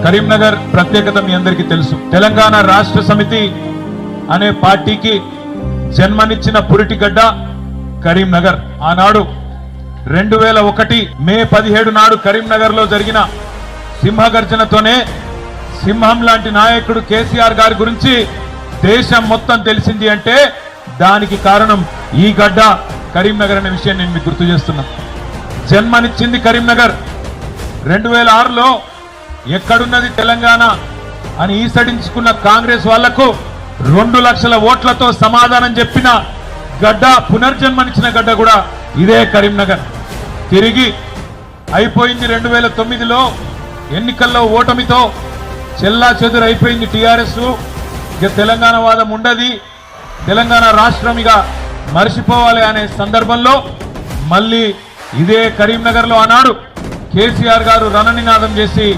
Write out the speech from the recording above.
కరీంనగర్ ప్రత్యేకత మీ అందరికీ తెలుసు. తెలంగాణ రాష్ట్ర సమితి అనే పార్టీకి జన్మనిచ్చిన పురిటిగడ్డ కరీంనగర్. ఆనాడు 2001 మే 17 నాడు కరీంనగర్ లో జరిగిన సింహగర్జనతోనే సింహం లాంటి నాయకుడు కేసీఆర్ గారి గురించి దేశం మొత్తం తెలిసింది అంటే దానికి కారణం ఈ గడ్డ కరీంనగర్ అనే విషయం నేను మీకు గుర్తు చేస్తున్నా. జన్మనిచ్చింది కరీంనగర్. 2006లో ఎక్కడున్నది తెలంగాణ అని ఈసడించుకున్న కాంగ్రెస్ వాళ్లకు 2 లక్షల ఓట్లతో సమాధానం చెప్పిన గడ్డ, పునర్జన్మనిచ్చిన గడ్డ కూడా ఇదే కరీంనగర్. తిరిగి అయిపోయింది 2009లో ఎన్నికల్లో ఓటమితో చెల్లా చెదురు అయిపోయింది టీఆర్ఎస్. ఇక తెలంగాణ వాదం ఉండది, తెలంగాణ రాష్ట్రం ఇక మర్చిపోవాలి అనే సందర్భంలో మళ్ళీ ఇదే కరీంనగర్ లో ఆనాడు కేసీఆర్ గారు రణనినాదం చేసి